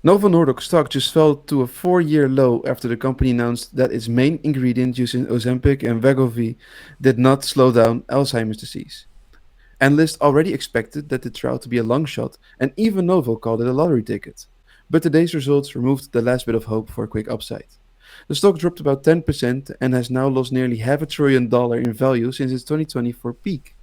Novo Nordisk stock just fell to a 4-year low after the company announced that its main ingredient used in Ozempic and Wegovy did not slow down Alzheimer's disease. Analysts already expected that the trial to be a long shot, and even Novo called it a lottery ticket. But today's results removed the last bit of hope for a quick upside. The stock dropped about 10% and has now lost nearly half a trillion dollars in value since its 2024 peak.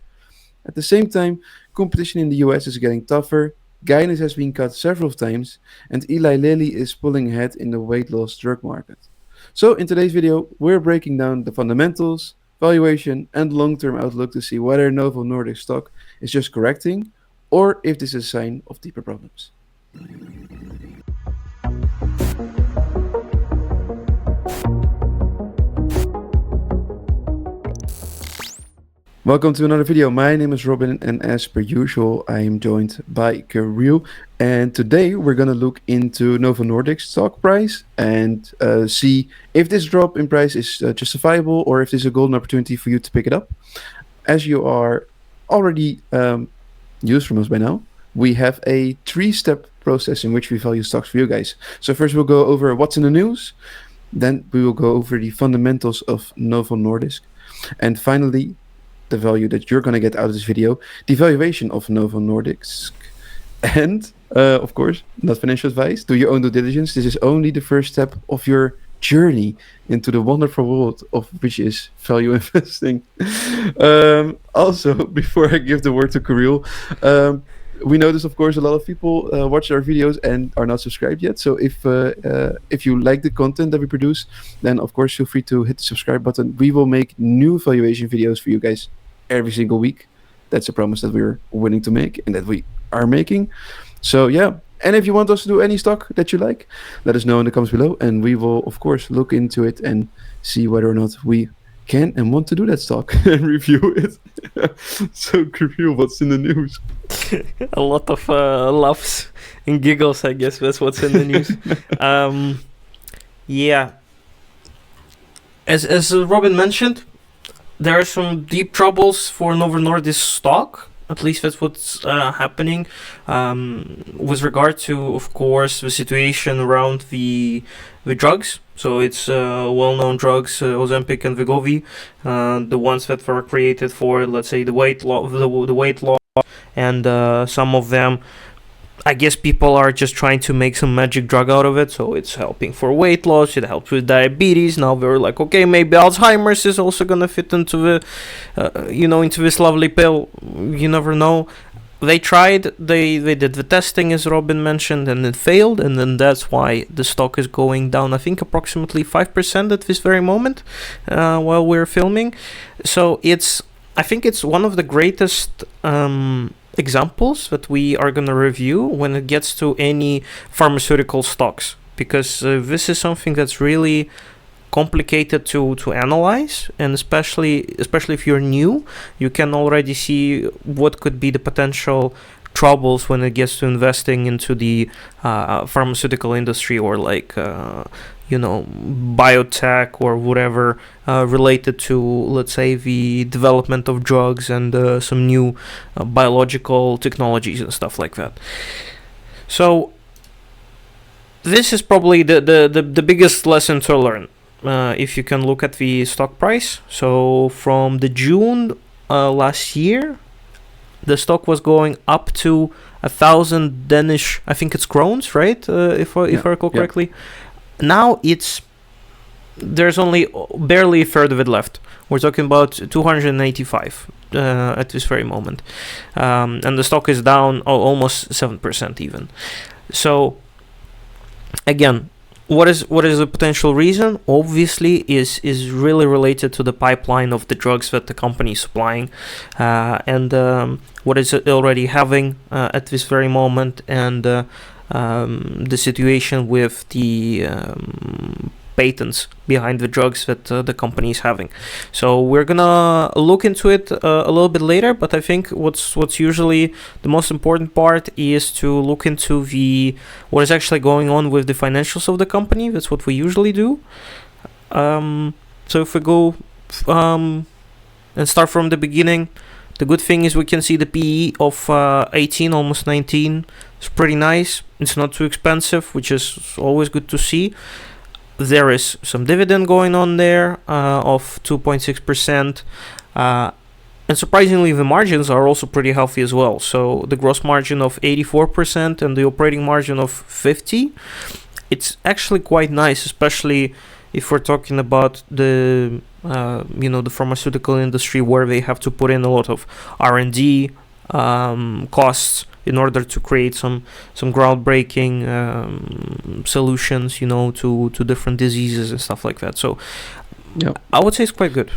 At the same time, competition in the US is getting tougher, guidance has been cut several times, and Eli Lilly is pulling ahead in the weight loss drug market. So, in today's video, we're breaking down the fundamentals, valuation, and long term outlook to see whether Novo Nordisk stock is just correcting or if this is a sign of deeper problems. Welcome to another video. My name is Robin, and as per usual, I am joined by Kirill. And today we're going to look into Novo Nordisk stock price and see if this drop in price is justifiable or if there's a golden opportunity for you to pick it up. As you are already used from us by now, we have a 3-step process in which we value stocks for you guys. So first we'll go over what's in the news, then we will go over the fundamentals of Novo Nordisk, and finally the value that you're going to get out of this video, the valuation of Novo Nordisk, and of course, not financial advice. Do your own due diligence. This is only the first step of your journey into the wonderful world of which is value investing. Also, before I give the word to Kirill, we notice, of course, a lot of people watch our videos and are not subscribed yet. So if you like the content that we produce, then of course feel free to hit the subscribe button. We will make new valuation videos for you guys every single week. That's a promise that we're willing to make and that we are making. So yeah, and if you want us to do any stock that you like, let us know in the comments below, and we will of course look into it and see whether or not we can and want to do that stock and review it. So Kirill, what's in the news? A lot of laughs and giggles, I guess that's what's in the news. Yeah, as Robin mentioned, there are some deep troubles for Novo Nordisk stock. At least that's what's happening with regard to, of course, the situation around the drugs. So it's well-known drugs, Ozempic and Wegovy, the ones that were created for, let's say, the weight loss, and some of them, I guess people are just trying to make some magic drug out of it. So it's helping for weight loss, it helps with diabetes. Now we're like, okay, maybe Alzheimer's is also gonna fit into the, into this lovely pill. You never know. They tried, they did the testing, as Robin mentioned, and it failed, and then that's why the stock is going down, I think approximately 5% at this very moment, while we're filming. So I think it's one of the greatest examples that we are going to review when it gets to any pharmaceutical stocks, because this is something that's really complicated to analyze, and especially if you're new, you can already see what could be the potential troubles when it gets to investing into the pharmaceutical industry, or like biotech or whatever related to, let's say, the development of drugs and some new biological technologies and stuff like that. So this is probably the biggest lesson to learn. If you can look at the stock price, so from the June last year, the stock was going up to 1,000 Danish, I think it's krones, right? If I recall correctly. Now there's only barely a third of it left. We're talking about 285 at this very moment, and the stock is down almost 7% even. So again, what is the potential reason? Obviously, is really related to the pipeline of the drugs that the company is supplying, and what is it already having at this very moment, and the situation with the patents behind the drugs that the company is having. So we're gonna look into it a little bit later, but I think what's usually the most important part is to look into what is actually going on with the financials of the company. That's what we usually do. So if we go and start from the beginning, The good thing is we can see the PE of 18, almost 19. It's pretty nice. It's not too expensive, which is always good to see. There is some dividend going on there of 2.6%. And surprisingly, the margins are also pretty healthy as well. So the gross margin of 84% and the operating margin of 50%. It's actually quite nice, especially if we're talking about the the pharmaceutical industry, where they have to put in a lot of R&D costs in order to create some groundbreaking solutions, to different diseases and stuff like that. So Yeah. I would say it's quite good.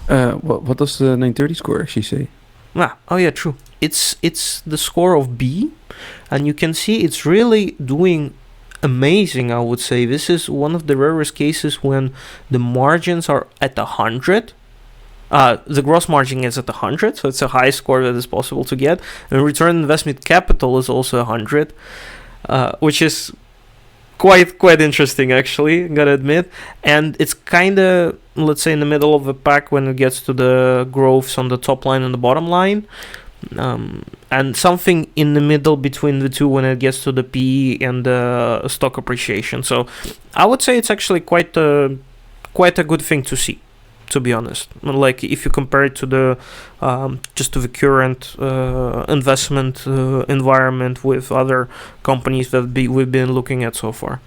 What does the 930 score actually say? Oh yeah, true. It's the score of B, and you can see it's really doing amazing. I would say this is one of the rarest cases when the margins are at 100. The gross margin is at 100, so it's a high score that is possible to get. And return on investment capital is also 100, which is quite interesting, actually, gotta admit. And it's kind of, let's say, in the middle of the pack when it gets to the growths on the top line and the bottom line. And something in the middle between the two when it gets to the PE and the stock appreciation. So I would say it's actually quite a good thing to see, to be honest. Like, if you compare it to the just to the current investment environment with other companies that we've been looking at so far.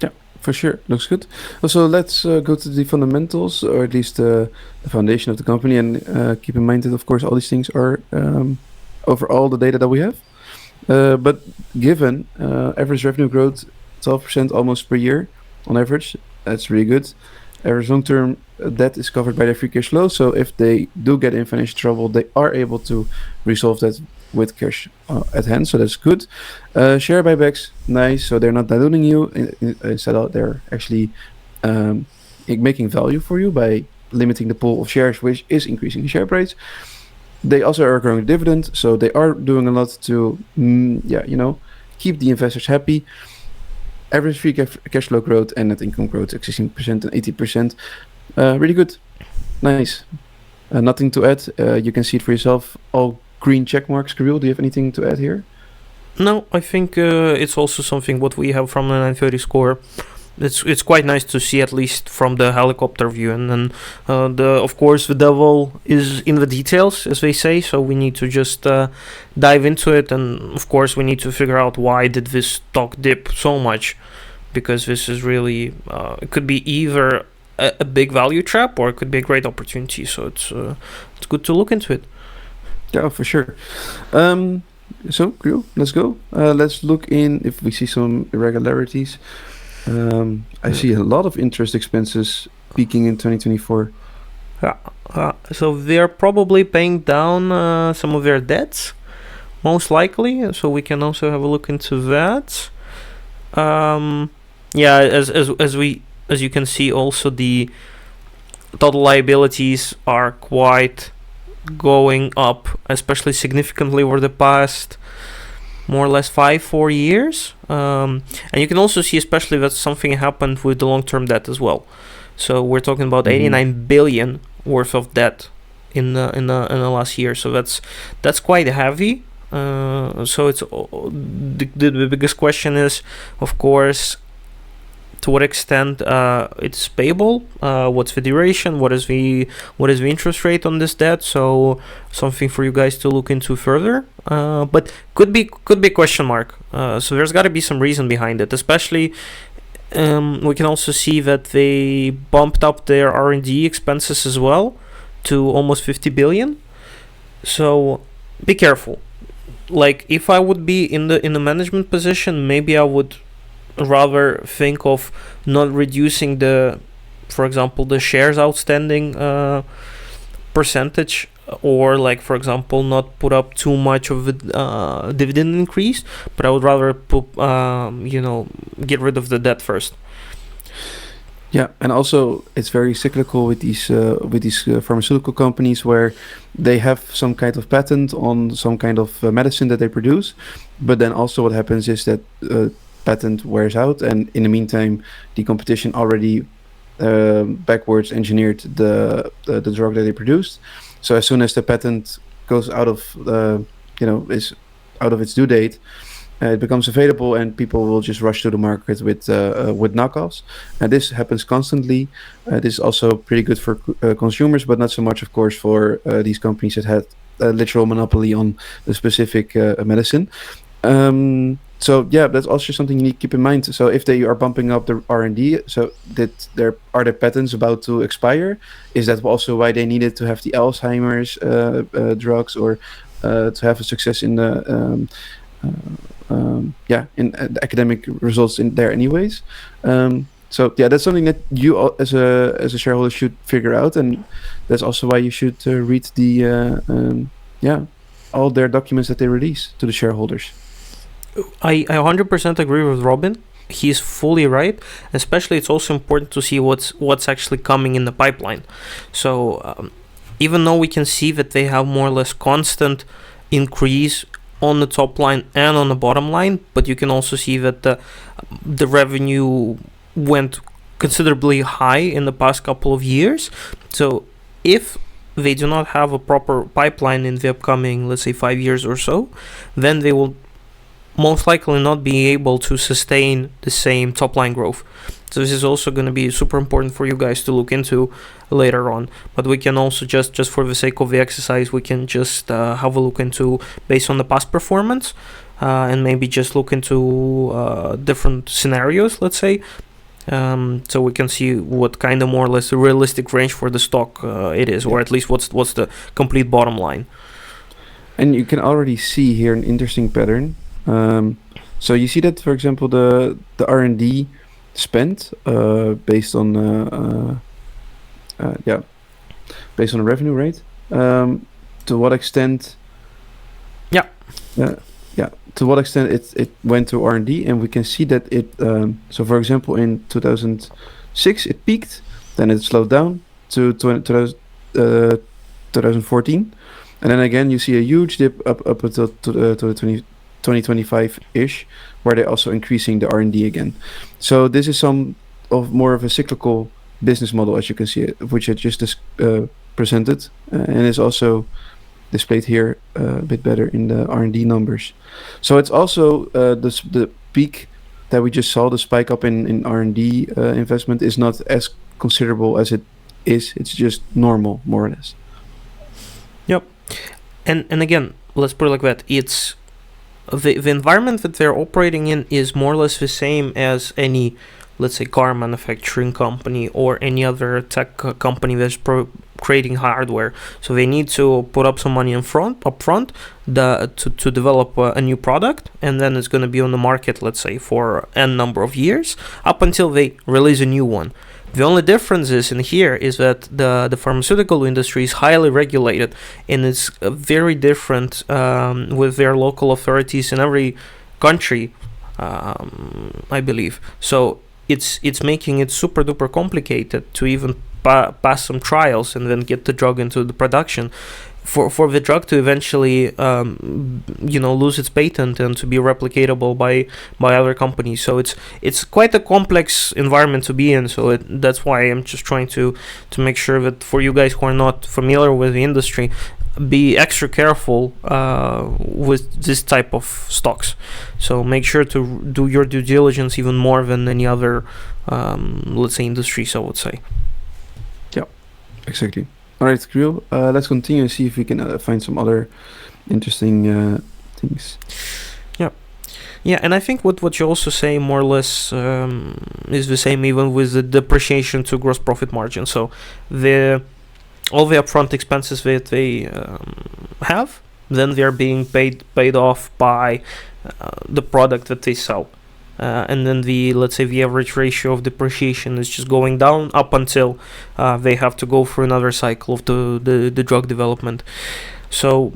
Yeah, for sure. Looks good. Also, let's go to the fundamentals, or at least the foundation of the company, and keep in mind that, of course, all these things are over all the data that we have. But given average revenue growth, 12% almost per year on average, that's really good. Average long-term debt is covered by their free cash flow, so if they do get in financial trouble, they are able to resolve that with cash at hand, so that's good. Share buybacks, nice, so they're not diluting you. Instead, they're actually making value for you by limiting the pool of shares, which is increasing the share price. They also are growing dividend, so they are doing a lot to, keep the investors happy. Average free cash flow growth and net income growth, 16% and 80%. Really good. Nice. Nothing to add. You can see it for yourself. All green check marks. Kirill, do you have anything to add here? No, I think it's also something what we have from the 930 score. It's quite nice to see, at least from the helicopter view, and then of course the devil is in the details, as they say. So we need to just dive into it, and of course we need to figure out why did this stock dip so much, because this is really it could be either a big value trap or it could be a great opportunity. So it's good to look into it. Yeah, for sure. So, Kirill, let's go. Let's look in if we see some irregularities. I see a lot of interest expenses peaking in 2024. So they're probably paying down some of their debts, most likely. So we can also have a look into that. Yeah, as you can see, also the total liabilities are quite going up, especially significantly over the past more or less 4 years. And you can also see, especially, that something happened with the long-term debt as well. So we're talking about 89 billion worth of debt in the last year. So that's quite heavy. So it's the biggest question is, of course, to what extent it's payable, what's the duration, what is the interest rate on this debt. So something for you guys to look into further, but could be question mark. So there's got to be some reason behind it, especially we can also see that they bumped up their R&D expenses as well to almost 50 billion. So be careful. Like, if I would be in the management position, maybe I would rather think of not reducing for example, the shares outstanding percentage, or, like, for example, not put up too much of a dividend increase, but I would rather get rid of the debt first. Yeah, and also it's very cyclical with these pharmaceutical companies, where they have some kind of patent on some kind of medicine that they produce, but then also what happens is that patent wears out, and in the meantime the competition already backwards engineered the drug that they produced. So as soon as the patent goes out of is out of its due date, it becomes available, and people will just rush to the market with knockoffs. And this happens constantly. This is also pretty good for consumers, but not so much, of course, for these companies that had a literal monopoly on the specific medicine. So yeah, that's also something you need to keep in mind. So if they are bumping up the R&D, so that their patents about to expire, is that also why they needed to have the Alzheimer's drugs, or to have a success in the in the academic results in there anyways. So yeah, that's something that you as a shareholder should figure out, and that's also why you should read all their documents that they release to the shareholders. I 100% agree with Robin. He's fully right. Especially, it's also important to see what's actually coming in the pipeline. So even though we can see that they have more or less constant increase on the top line and on the bottom line, but you can also see that the revenue went considerably high in the past couple of years. So if they do not have a proper pipeline in the upcoming, let's say, 5 years or so, then they will most likely not be able to sustain the same top line growth. So this is also going to be super important for you guys to look into later on. But we can also just for the sake of the exercise, we can just have a look into based on the past performance, and maybe just look into different scenarios, let's say. So we can see what kind of more or less a realistic range for the stock it is, or at least what's the complete bottom line. And you can already see here an interesting pattern. So you see that, for example, the R&D spent based on based on the revenue rate. To what extent? Yeah. To what extent it went to R&D, and we can see that it. So, for example, in 2006 it peaked, then it slowed down to 2014, and then again you see a huge dip up until to the 2025-ish, where they're also increasing the R&D again. So this is some of more of a cyclical business model, as you can see, which I just presented, and is also displayed here a bit better in the R&D numbers. So it's also the peak that we just saw, the spike up in R&D investment, is not as considerable as it is. It's just normal, more or less. Yep. And again, let's put it like that. It's the environment that they're operating in is more or less the same as any, let's say, car manufacturing company or any other tech company that's creating hardware. So they need to put up some money up front to develop a new product, and then it's going to be on the market, let's say, for n number of years up until they release a new one. The only difference is in here is that the pharmaceutical industry is highly regulated, and it's very different with their local authorities in every country, I believe. So it's making it super duper complicated to even pass some trials and then get the drug into the production. For the drug to eventually lose its patent and to be replicatable by other companies. So it's quite a complex environment to be in. So that's why I'm just trying to make sure that for you guys who are not familiar with the industry, be extra careful with this type of stocks. So make sure to do your due diligence even more than any other let's say industries, I would say. Yeah, exactly. All right, Kriel, let's continue and see if we can find some other interesting things. Yeah, and I think what you also say more or less is the same even with the depreciation to gross profit margin. So all the upfront expenses that they have, then they are being paid off by the product that they sell. And then let's say the average ratio of depreciation is just going down up until they have to go through another cycle of the drug development. So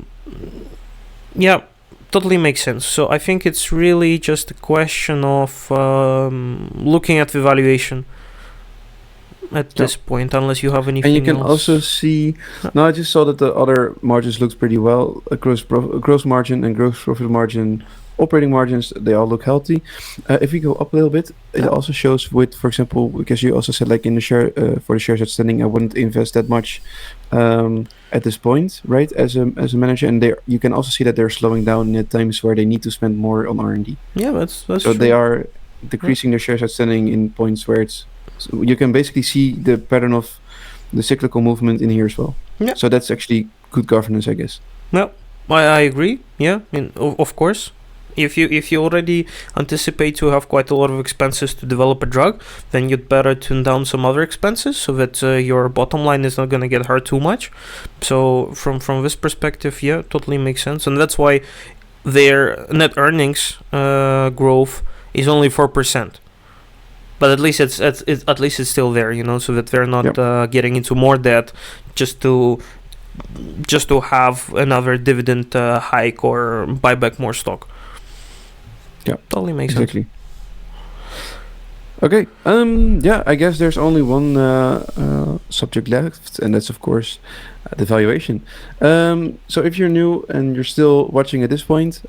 yeah, totally makes sense. So I think it's really just a question of looking at the valuation. at this point, unless you have And you anything can also else. see. No, I just saw that the other margins looks pretty well. Gross margin and gross profit margin, operating margins, they all look healthy. If we go up a little bit, it Yeah. also shows with, for example, because you also said like in the share for the shares outstanding, I wouldn't invest that much at this point, right? As a manager, and there you can also see that they're slowing down at times where they need to spend more on R&D. Yeah, that's So they true. are decreasing their shares outstanding in points where it's. So you can basically see the pattern of the cyclical movement in here as well. Yeah. So that's actually good governance, I guess. Yeah, I agree. Yeah, of course. If you already anticipate to have quite a lot of expenses to develop a drug, then you'd better tune down some other expenses so that your bottom line is not gonna get hurt too much. So from this perspective, yeah, totally makes sense, and that's why their net earnings growth is only 4%. But at least it's still there, so that they're not Yep. getting into more debt just to have another dividend hike or buy back more stock. Yeah, Totally makes sense. exactly. Okay. Yeah, I guess there's only one subject left, and that's of course the valuation. So if you're new and you're still watching at this point,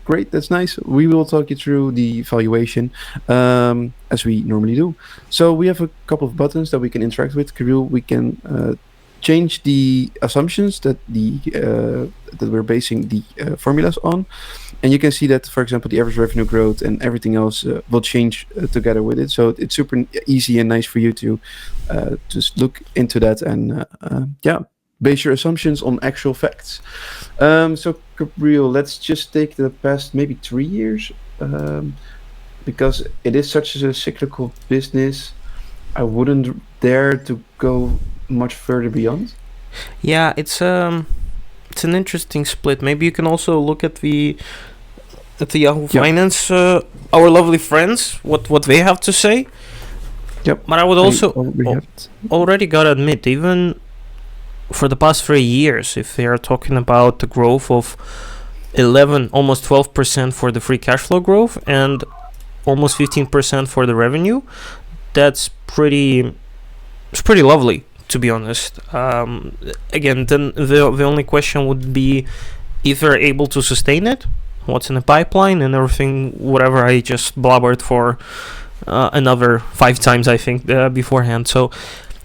great, that's nice. We will talk you through the valuation as we normally do. So we have a couple of buttons that we can interact with. Kirill, we can change the assumptions that that we're basing the formulas on. And you can see that, for example, the average revenue growth and everything else will change together with it. So it's super easy and nice for you to just look into that and base your assumptions on actual facts. So Gabriel, let's just take the past maybe 3 years, because it is such a cyclical business. I wouldn't dare to go much further beyond. Yeah, it's an interesting split. Maybe you can also look at the Yahoo Yep. Finance, our lovely friends, what they have to say. Yep. But I would I also already have it. already gotta admit, even for the past 3 years, if they are talking about the growth of 11, almost 12% for the free cash flow growth and almost 15% for the revenue, that's it's pretty lovely, to be honest. Again, then the only question would be if they're able to sustain it, what's in the pipeline, and everything, whatever I just blubbered for another 5 times, I think, beforehand. So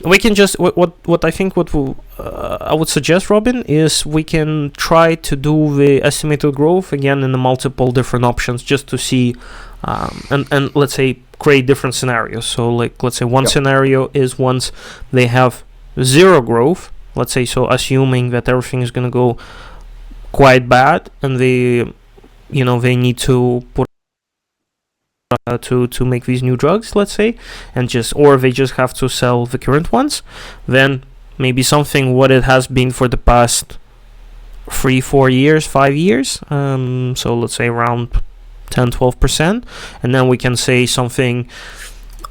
we can just what I think I would suggest, Robin, is we can try to do the estimated growth again in the multiple different options just to see, and let's say create different scenarios. So like let's say one Yep. scenario is once they have zero growth. Let's say, so assuming that everything is gonna go quite bad and they need to put to make these new drugs, let's say, and or they just have to sell the current ones, then maybe something what it has been for the past 3-4 years, 5 years, so let's say around 10-12%, and then we can say something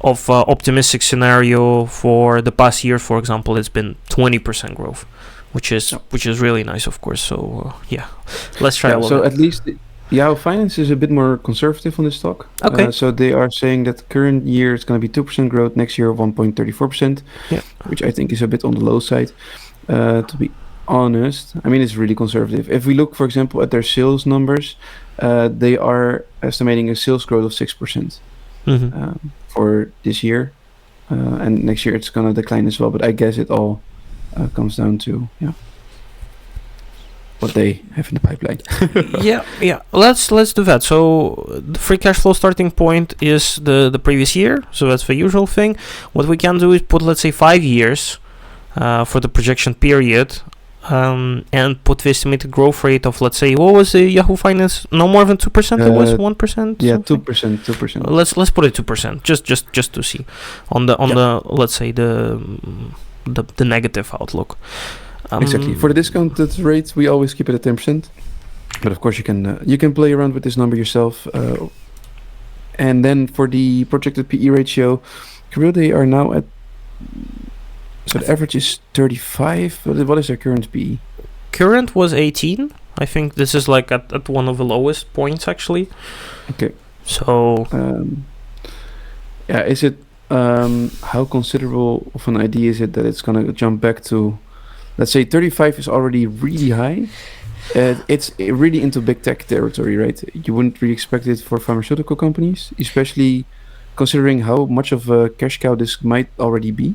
of optimistic scenario for the past year. For example, it's been 20% growth, which is really nice, of course. So yeah, let's try all of So it. at least Yahoo Finance is a bit more conservative on this stock. Okay. So they are saying that current year is going to be 2% growth, next year 1.34%, Yeah. which I think is a bit on the low side. To be honest, I mean, it's really conservative. If we look, for example, at their sales numbers, they are estimating a sales growth of 6% for this year. And next year it's going to decline as well. But I guess it all comes down to what they have in the pipeline. yeah. Let's do that. So the free cash flow starting point is the previous year. So that's the usual thing. What we can do is put, let's say, 5 years for the projection period, and put the estimated growth rate of, let's say, what was the Yahoo Finance? No more than 2%. It was 1%. Yeah, something? 2%. 2%. Let's put it 2%. Just to see on the let's say the negative outlook. Exactly. For the discounted rate, we always keep it at 10%. But of course, you can play around with this number yourself. And then for the projected PE ratio, they are now at. So the average is 35. What is their current PE? Current was 18. I think this is like at one of the lowest points, actually. Okay. So Is it how considerable of an idea is it that it's gonna jump back to, let's say 35 is already really high. It's really into big tech territory, right? You wouldn't really expect it for pharmaceutical companies, especially considering how much of a cash cow this might already be.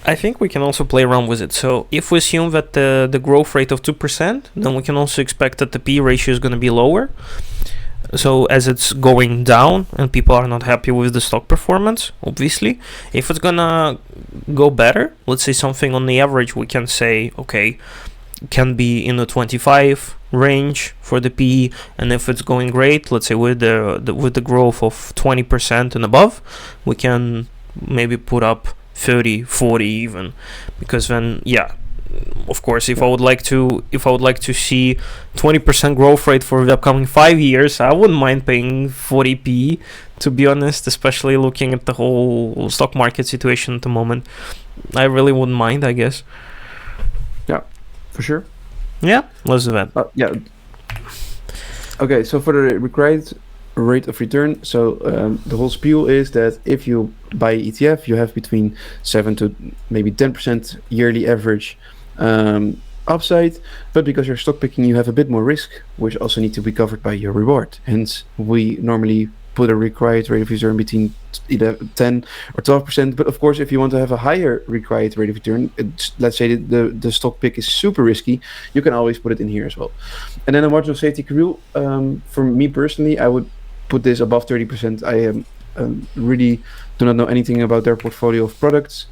I think we can also play around with it. So if we assume that the growth rate of 2%, then we can also expect that the P ratio is going to be lower. So as it's going down and people are not happy with the stock performance, obviously, if it's gonna go better, let's say something on the average, we can say, okay, can be in the 25 range for the PE, and if it's going great, let's say with the growth of 20% and above, we can maybe put up 30, 40 even, because then of course if I would like to see 20% growth rate for the upcoming 5 years, I wouldn't mind paying 40 PE, to be honest, especially looking at the whole stock market situation at the moment. I really wouldn't mind, I guess. Yeah, for sure. Yeah, let's do that. Yeah. Okay, so for the required rate of return, so the whole spiel is that if you buy ETF, you have between 7 to maybe 10% yearly average upside, but because you're stock picking, you have a bit more risk, which also need to be covered by your reward. Hence, we normally put a required rate of return between 10 or 12%. But of course, if you want to have a higher required rate of return, let's say the stock pick is super risky, you can always put it in here as well. And then a margin of safety rule, for me personally, I would put this above 30%. I really do not know anything about their portfolio of products.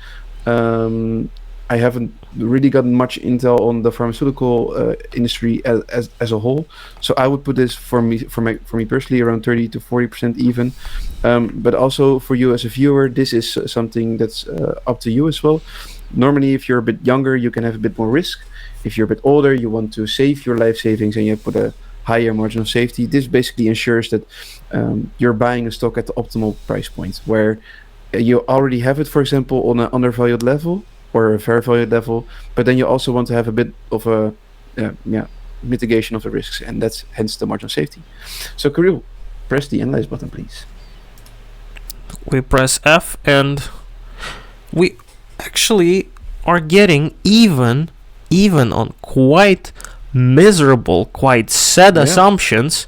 I haven't really gotten much intel on the pharmaceutical industry as a whole, so I would put this for me personally around 30 to 40% even. But also for you as a viewer, this is something that's up to you as well. Normally, if you're a bit younger, you can have a bit more risk. If you're a bit older, you want to save your life savings and you put a higher margin of safety. This basically ensures that you're buying a stock at the optimal price point, where you already have it, for example, on an undervalued level or a fair value level, but then you also want to have a bit of a mitigation of the risks, and that's hence the margin of safety. So Kirill, press the analyze button, please. We press F, and we actually are getting even on quite miserable, quite sad assumptions.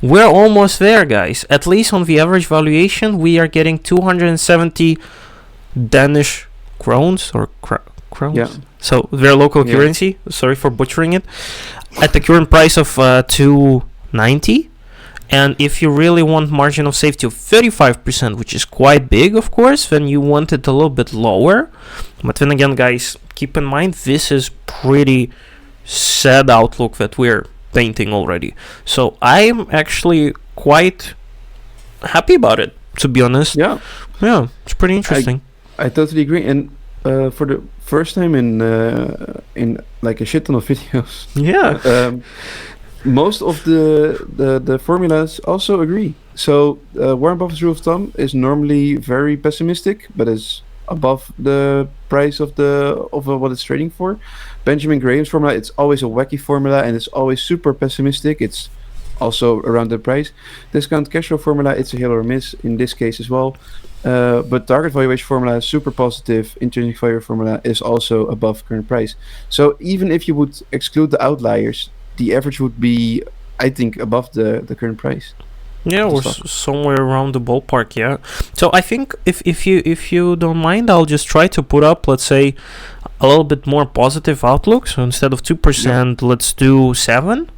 We're almost there, guys. At least on the average valuation, we are getting 270 Danish krones or krones. Yeah. So their local currency. Sorry for butchering it. At the current price of 290. And if you really want margin of safety of 35%, which is quite big, of course, then you want it a little bit lower. But then again, guys, keep in mind, this is pretty sad outlook that we're painting already. So I'm actually quite happy about it, to be honest. Yeah, it's pretty interesting. I totally agree, and for the first time in like a shit ton of videos, most of the formulas also agree. So Warren Buffett's rule of thumb is normally very pessimistic, but is above the price of what it's trading for. Benjamin Graham's formula, it's always a wacky formula and it's always super pessimistic. It's also around the price. Discount cash flow formula, it's a hit or miss in this case as well. But target valuation formula is super positive. Intrinsic value formula is also above current price. So even if you would exclude the outliers, the average would be, I think, above the current price. Yeah, or somewhere around the ballpark. Yeah. So I think if you don't mind, I'll just try to put up, let's say, a little bit more positive outlook. So instead of 2%, let's do 7.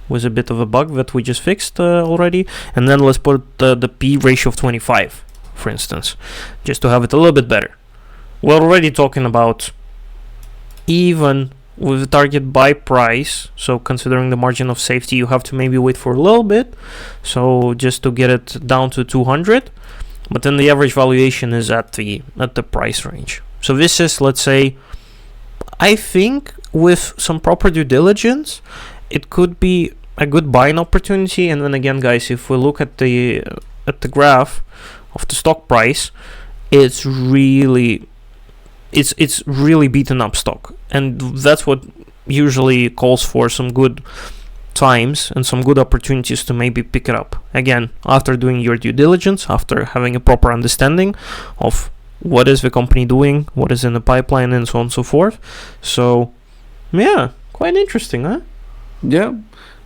Was a bit of a bug that we just fixed already, and then let's put the P ratio of 25, for instance, just to have it a little bit better. We're already talking about even with the target buy price, so considering the margin of safety, you have to maybe wait for a little bit, so just to get it down to 200, but then the average valuation is at the price range. So this is, let's say, I think with some proper due diligence, it could be a good buying opportunity. And then again, guys, if we look at the graph of the stock price, it's really beaten up stock, and that's what usually calls for some good times and some good opportunities to maybe pick it up. Again, after doing your due diligence, after having a proper understanding of what is the company doing, what is in the pipeline, and so on and so forth. So, yeah, quite interesting, huh? Yeah,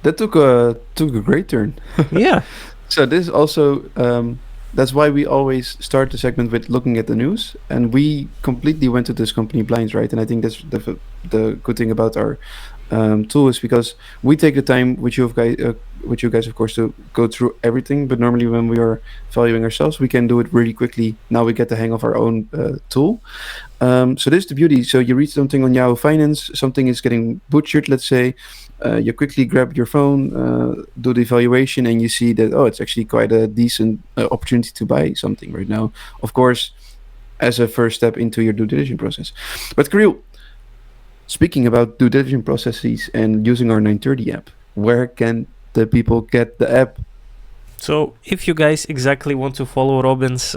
that took a great turn. Yeah. So this also that's why we always start the segment with looking at the news, and we completely went to this company blind, right? And I think that's the good thing about our tool is because we take the time with you guys, of course, to go through everything. But normally, when we are valuing ourselves, we can do it really quickly. Now we get the hang of our own tool. So this is the beauty. So you read something on Yahoo Finance, something is getting butchered, let's say. You quickly grab your phone, do the evaluation, and you see that, oh, it's actually quite a decent opportunity to buy something right now. Of course, as a first step into your due diligence process. But Kirill, speaking about due diligence processes and using our 930 app, where can the people get the app? So if you guys exactly want to follow Robin's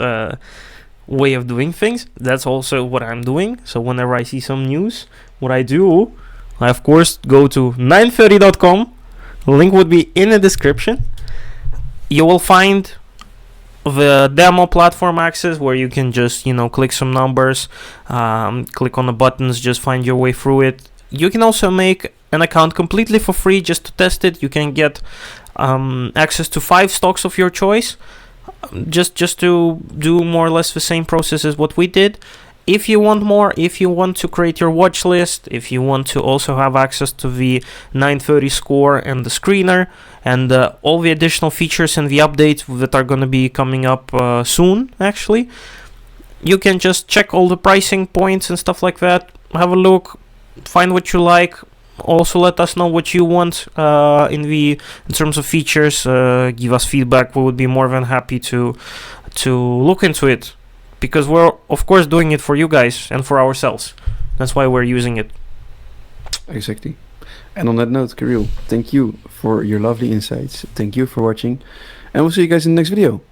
way of doing things, that's also what I'm doing. So whenever I see some news, what I do, I of course go to 930.com. Link would be in the description. You will find the demo platform access where you can just click some numbers, click on the buttons, just find your way through it. You can also make an account completely for free just to test it. You can get access to 5 stocks of your choice, just to do more or less the same process as what we did. If you want more, if you want to create your watch list, if you want to also have access to the 930 score and the screener and all the additional features and the updates that are going to be coming up soon, actually, you can just check all the pricing points and stuff like that. Have a look, find what you like. Also, let us know what you want in terms of features. Give us feedback. We would be more than happy to look into it, because we're of course doing it for you guys and for ourselves. That's why we're using it. Exactly. And on that note, Kirill, thank you for your lovely insights. Thank you for watching, and we'll see you guys in the next video.